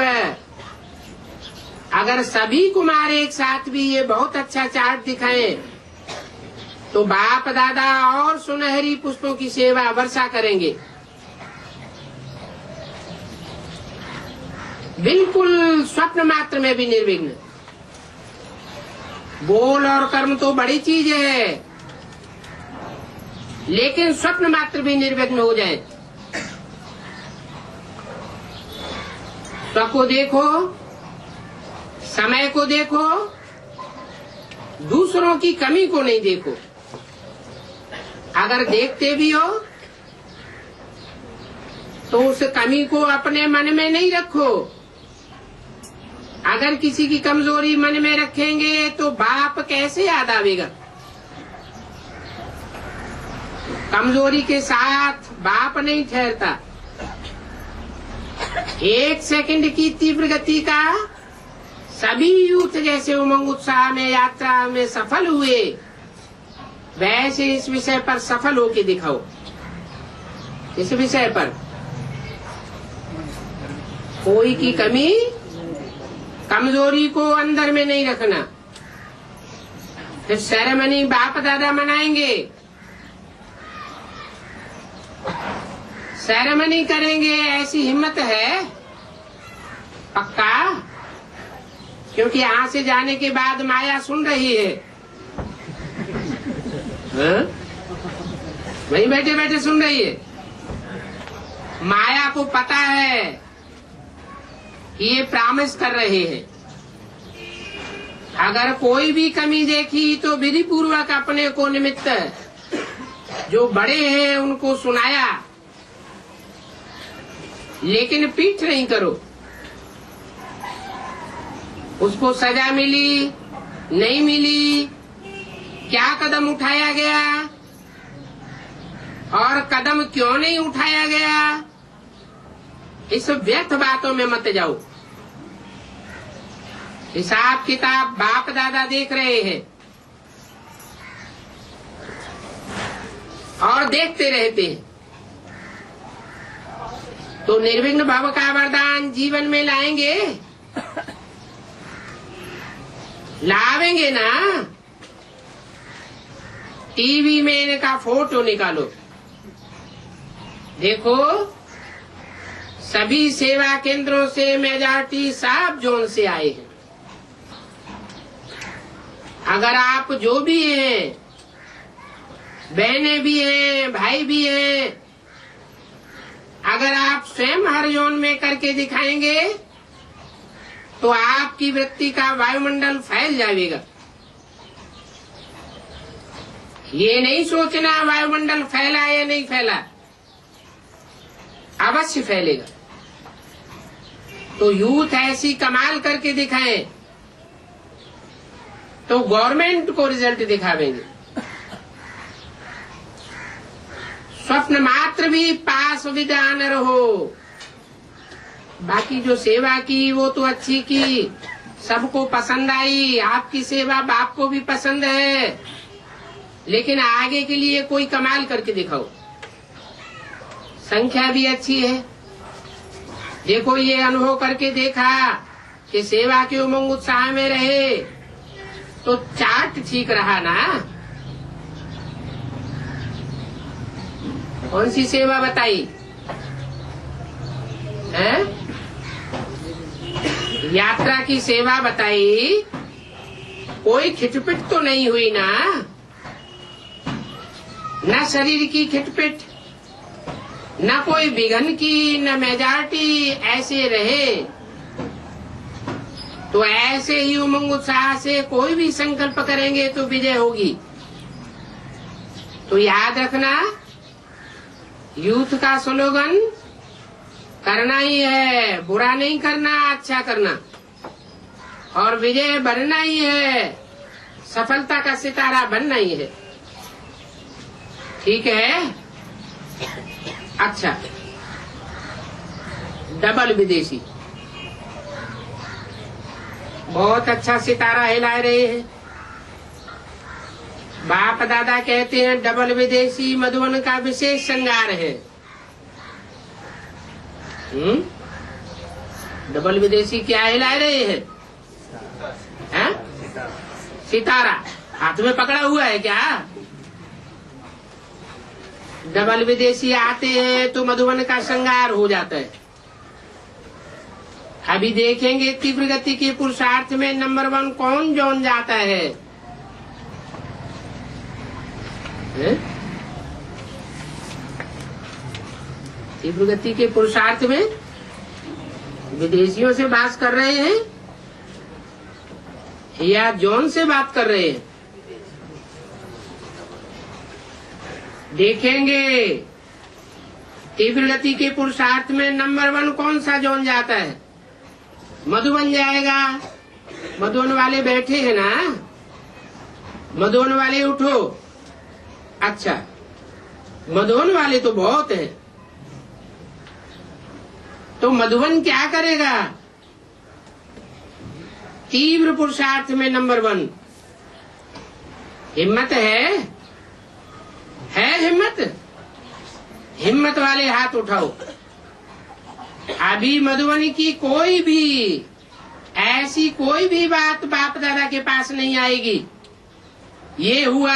अगर सभी कुमार एक साथ भी ये बहुत अच्छा चार्ट दिखाएं तो बाप दादा और सुनहरी पुष्पों की सेवा वर्षा करेंगे। बिल्कुल स्वप्न मात्र में भी निर्विघ्न। बोल और कर्म तो बड़ी चीज है, लेकिन स्वप्न मात्र भी निर्विघ्न हो जाए। स्व को देखो, समय को देखो, दूसरों की कमी को नहीं देखो। अगर देखते भी हो तो उस कमी को अपने मन में नहीं रखो। अगर किसी की कमजोरी मन में रखेंगे तो बाप कैसे याद आवेगा। कमजोरी के साथ बाप नहीं ठहरता। 1 सेकंड की तीव्र गति का सभी यूथ जैसे उमंग उत्साह में यात्रा में सफल हुए, वैसे इस विषय पर सफल होके दिखाओ। इस विषय पर कोई की कमी कमजोरी को अंदर में नहीं रखना। फिर सेरेमनी बाप दादा मनाएंगे, सेरेमनी करेंगे, ऐसी हिम्मत है पक्का? क्योंकि यहाँ से जाने के बाद माया सुन रही है, वहीं बैठे बैठे सुन रही है। माया को पता है कि ये प्रॉमिस कर रहे हैं। अगर कोई भी कमी देखी तो विधि पूर्वक अपने को निमित्त जो बड़े हैं उनको सुनाया, लेकिन पीठ नहीं करो। उसको सजा मिली नहीं मिली, क्या कदम उठाया गया और कदम क्यों नहीं उठाया गया, इस व्यर्थ बातों में मत जाओ। हिसाब किताब बाप दादा देख रहे हैं और देखते रहते हैं। तो निर्विघ्न भव का वरदान जीवन में लाएंगे, लावेंगे ना। टीवी में इनका फोटो निकालो, देखो सभी सेवा केंद्रों से मेजॉरिटी साफ जोन से आए हैं। अगर आप जो भी हैं, बहनें भी हैं, भाई भी हैं, अगर आप स्वयं हर जोन में करके दिखाएंगे तो आपकी वृत्ति का वायुमंडल फैल जाएगा। ये नहीं सोचना वायुमंडल फैला या नहीं फैला, अवश्य फैलेगा। तो यूथ ऐसी कमाल करके दिखाएं तो गवर्नमेंट को रिजल्ट दिखावेंगे। स्वप्न मात्र भी पास विधान रहो। बाकी जो सेवा की वो तो अच्छी की, सबको पसंद आई, आपकी सेवा बाप को भी पसंद है, लेकिन आगे के लिए कोई कमाल करके दिखाओ। संख्या भी अच्छी है, देखो ये अनुभव करके देखा कि सेवा के उमंग उत्साह में रहे तो चार्ट ठीक रहा ना। कौन सी सेवा बताई है? यात्रा की सेवा बताई, कोई खिटपिट तो नहीं हुई ना, न शरीर की खिटपिट, न कोई विघन की, न मेजॉरिटी, ऐसे रहे। तो ऐसे ही उमंग उत्साह से कोई भी संकल्प करेंगे तो विजय होगी। तो याद रखना, यूथ का स्लोगन करना ही है, बुरा नहीं करना, अच्छा करना, और विजय बनना ही है, सफलता का सितारा बनना ही है। ठीक है? अच्छा, डबल विदेशी बहुत अच्छा सितारा हिला रहे हैं। बाप दादा कहते हैं डबल विदेशी मधुबन का विशेष श्रृंगार है। डबल विदेशी क्या हिला रहे हैं? सितारा हाथ में पकड़ा हुआ है क्या? डबल विदेशी आते हैं तो मधुबन का श्रृंगार हो जाता है। अभी देखेंगे तीव्र गति के पुरुषार्थ में नंबर 1 कौन जोन जाता है? तीव्र गति के पुरुषार्थ में विदेशियों से बात कर रहे हैं या जोन से बात कर रहे हैं? देखेंगे तीव्र गति के पुरुषार्थ में नंबर 1 कौन सा जोन जाता है? मधुबन जाएगा। मधुबन वाले बैठे हैं ना, मधुबन वाले उठो। अच्छा, मधुबन वाले तो बहुत हैं। तो मधुबन क्या करेगा? तीव्र पुरुषार्थ में नंबर 1। हिम्मत है हिम्मत? हिम्मत वाले हाथ उठाओ। अभी मधुबनी की कोई भी ऐसी कोई भी बात बाप दादा के पास नहीं आएगी। ये हुआ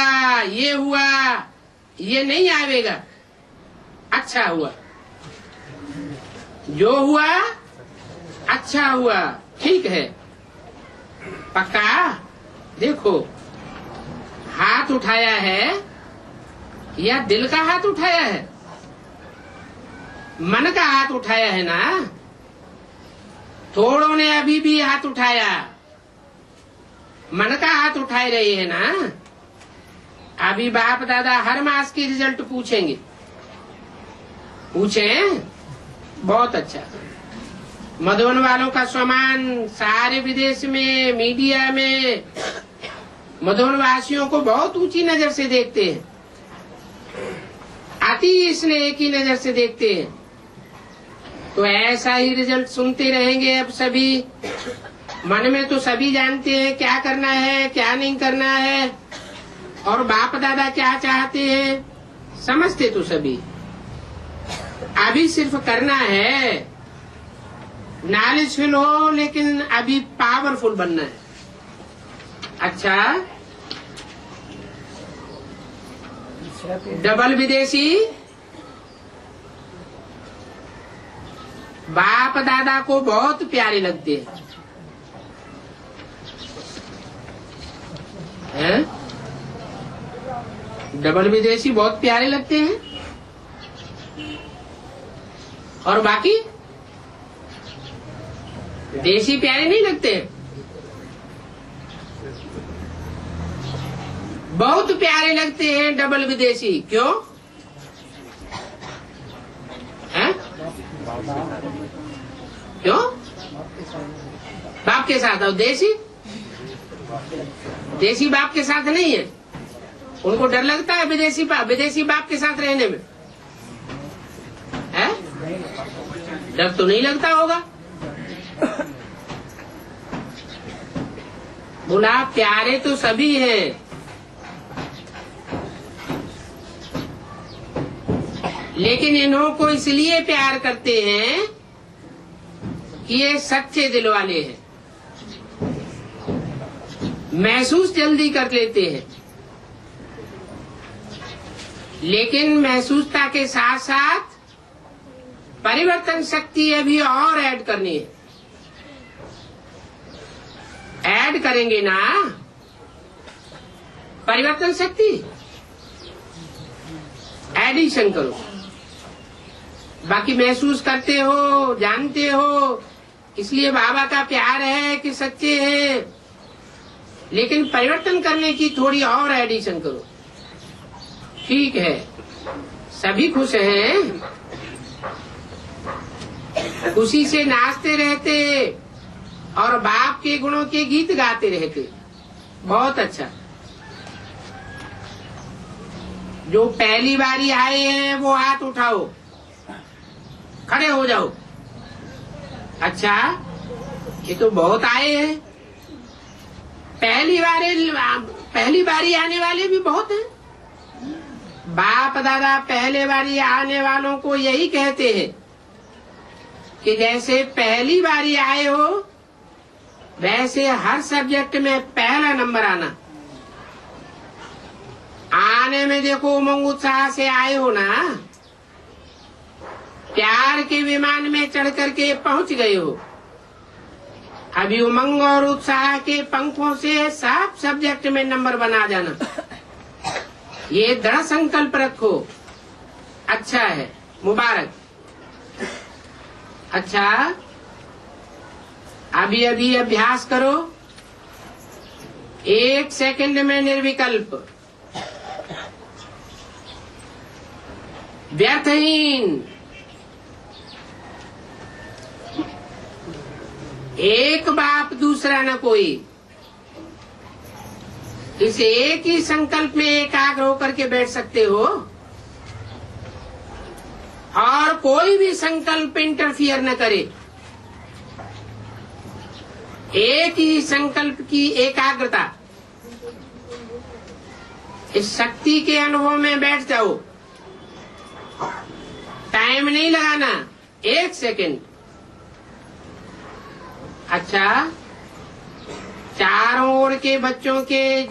ये नहीं आवेगा। अच्छा हुआ, जो हुआ अच्छा हुआ, ठीक है, पक्का। देखो, हाथ उठाया है या दिल का हाथ उठाया है? मन का हाथ उठाया है ना। थोड़ों ने अभी भी हाथ उठाया, मन का हाथ उठाए रहे हैं ना। अभी बाप दादा हर मास की रिजल्ट पूछेंगे। पूछें? बहुत अच्छा। मधुबन वालों का सम्मान सारे विदेश में, मीडिया में मधुबन वासियों को बहुत ऊंची नजर से देखते हैं, अति स्नेह की नजर से देखते हैं। तो ऐसा ही रिजल्ट सुनते रहेंगे। अब सभी मन में तो सभी जानते हैं क्या करना है, क्या नहीं करना है, और बाप दादा क्या चाहते हैं, समझते तो सभी। अभी सिर्फ करना है, नॉलेजफुल हो, लेकिन अभी पावरफुल बनना है। अच्छा, डबल विदेशी बाप दादा को बहुत प्यारे लगते हैं। डबल विदेशी बहुत प्यारे लगते हैं, और बाकी देशी प्यारे नहीं लगते। बहुत प्यारे लगते हैं डबल विदेशी। क्यों? हैं? क्यों? बाप के साथ, और देशी बाप के साथ नहीं है। उनको डर लगता है विदेशी बाप के साथ रहने में, है? डर तो नहीं लगता होगा। बोला प्यारे तो सभी हैं, लेकिन इन्हों को इसलिए प्यार करते हैं कि ये सच्चे दिल वाले हैं, महसूस जल्दी कर लेते हैं। लेकिन महसूसता के साथ साथ परिवर्तन शक्ति अभी और ऐड करनी है। ऐड करेंगे ना परिवर्तन शक्ति, एडिशन करो। बाकी महसूस करते हो, जानते हो, इसलिए बाबा का प्यार है कि सच्चे हैं, लेकिन परिवर्तन करने की थोड़ी और एडिशन करो। ठीक है, सभी खुश हैं, खुशी से नाचते रहते और बाप के गुणों के गीत गाते रहते। बहुत अच्छा। जो पहली बारी आए हैं वो हाथ उठाओ, खड़े हो जाओ। अच्छा, ये तो बहुत आए हैं। पहली बारी आने वाले भी बहुत हैं। बाप दादा पहले बारी आने वालों को यही कहते हैं कि जैसे पहली बारी आए हो वैसे हर सब्जेक्ट में पहला नंबर आना। आने में देखो उमंग उत्साह से आए हो ना, प्यार के विमान में चढ़ करके पहुंच गए हो। अभी उमंग और उत्साह के पंखों से सब सब्जेक्ट में नंबर बना जाना, ये दृढ़ संकल्प रखो। अच्छा है, मुबारक। अच्छा, अभी अभ्यास करो। 1 सेकंड में निर्विकल्प, व्यर्थहीन, एक बाप दूसरा न कोई। इस एक ही संकल्प में एकाग्र होकर के बैठ सकते हो, और कोई भी संकल्प इंटरफियर न करे। एक ही संकल्प की एकाग्रता, इस शक्ति के अनुभव में बैठ जाओ। टाइम नहीं लगाना, 1 सेकंड। अच्छा, चारों ओर के बच्चों के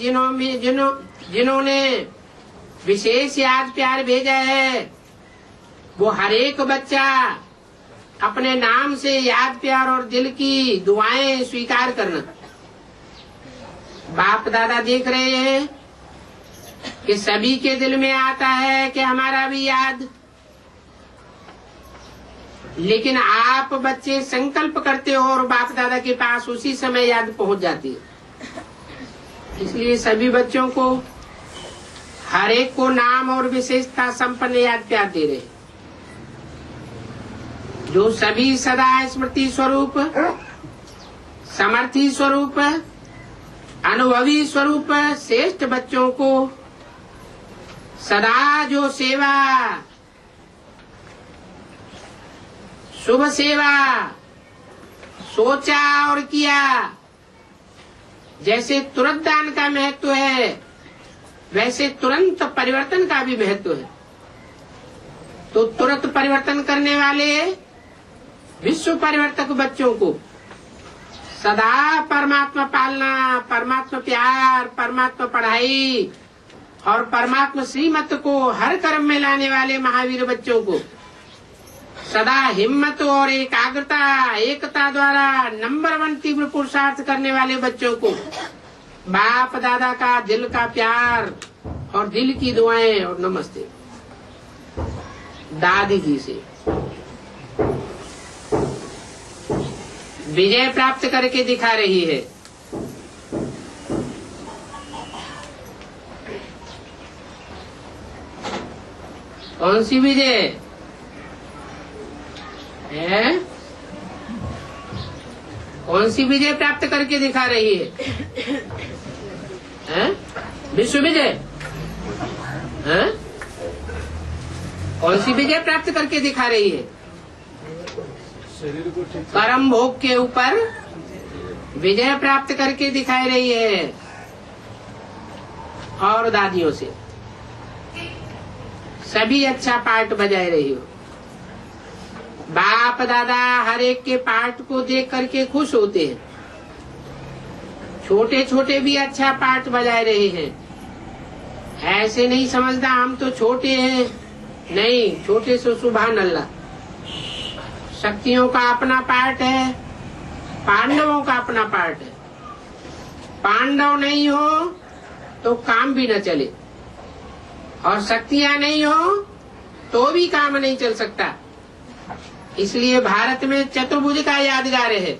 जिन्होंने विशेष याद प्यार भेजा है, वो हर एक बच्चा अपने नाम से याद प्यार और दिल की दुआएं स्वीकार करना। बाप दादा देख रहे हैं कि सभी के दिल में आता है कि हमारा भी याद, लेकिन आप बच्चे संकल्प करते हो और बाप दादा के पास उसी समय याद पहुंच जाती है। इसलिए सभी बच्चों को, हर एक को नाम और विशेषता संपन्न याद प्यार दे रहे, जो सभी सदा स्मृति स्वरूप, समर्थी स्वरूप, अनुभवी स्वरूप श्रेष्ठ बच्चों को सदा जो सेवा, शुभ सेवा सोचा और किया, जैसे तुरंत दान का महत्व है, वैसे तुरंत परिवर्तन का भी महत्व है। तो तुरंत परिवर्तन करने वाले विश्व परिवर्तक बच्चों को सदा परमात्मा पालना, परमात्मा प्यार, परमात्मा पढ़ाई और परमात्मा श्रीमत को हर कर्म में लाने वाले महावीर बच्चों को सदा हिम्मत और एकाग्रता, एकता द्वारा नंबर 1 तीव्र पुरुषार्थ करने वाले बच्चों को बाप दादा का दिल का प्यार और दिल की दुआएं और नमस्ते। दादी जी से विजय प्राप्त करके दिखा रही है। कौन सी विजय है? कौन सी विजय प्राप्त करके दिखा रही है? विश्व विजय है? कौन सी विजय प्राप्त करके दिखा रही है? परम भोग के ऊपर विजय प्राप्त करके दिखाई रही है। और दादियों से सभी अच्छा पार्ट बजाए रही हो। बाप दादा हर एक के पार्ट को देख करके खुश होते हैं। छोटे छोटे भी अच्छा पार्ट बजाए रहे हैं। ऐसे नहीं समझना हम तो छोटे हैं, नहीं, छोटे से सुभान अल्लाह। शक्तियों का अपना पार्ट है, पांडवों का अपना पार्ट है। पांडव नहीं हो तो काम भी न चले, और शक्तियां नहीं हो तो भी काम नहीं चल सकता। इसलिए भारत में चतुर्भुज का यादगार है,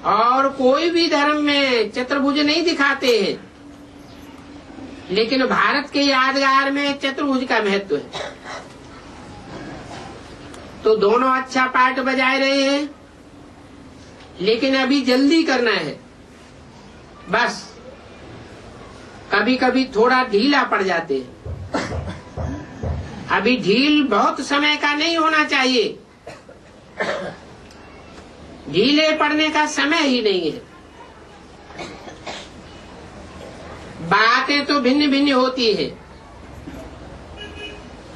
और कोई भी धर्म में चतुर्भुज नहीं दिखाते हैं, लेकिन भारत के यादगार में चतुर्भुज का महत्व है। तो दोनों अच्छा पार्ट बजाए रहे हैं, लेकिन अभी जल्दी करना है। बस कभी कभी थोड़ा ढीला पड़ जाते हैं। अभी ढील बहुत समय का नहीं होना चाहिए। ढीले पड़ने का समय ही नहीं है। बातें तो भिन्न भिन्न होती है,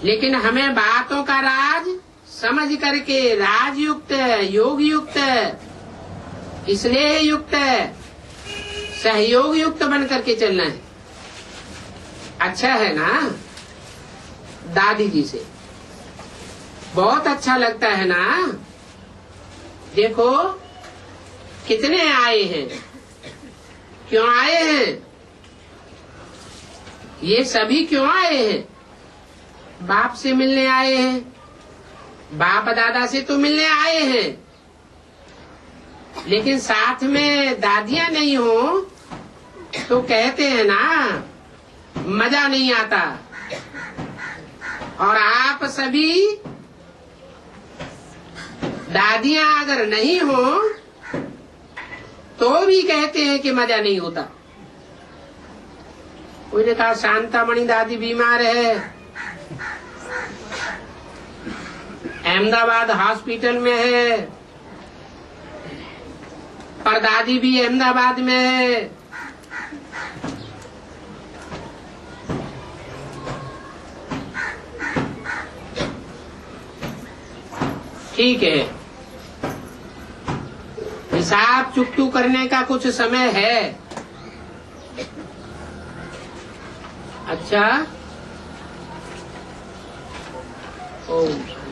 लेकिन हमें बातों का राज समझ करके राजयुक्त, योग युक्त, स्नेह युक्त, सहयोग युक्त बन करके चलना है। अच्छा है ना? दादी जी से बहुत अच्छा लगता है ना? देखो कितने आए हैं, क्यों आए हैं? ये सभी क्यों आए हैं? बाप से मिलने आए हैं, बाप दादा से तो मिलने आए हैं, लेकिन साथ में दादियां नहीं हो तो कहते हैं ना मजा नहीं आता। और आप सभी दादियां अगर नहीं हो तो भी कहते हैं कि मजा नहीं होता। कोई ने कहा शांतामणि दादी बीमार है, अहमदाबाद हॉस्पिटल में है, परदादी भी अहमदाबाद में है। ठीक है, हिसाब चुकतू करने का कुछ समय है। अच्छा, ओम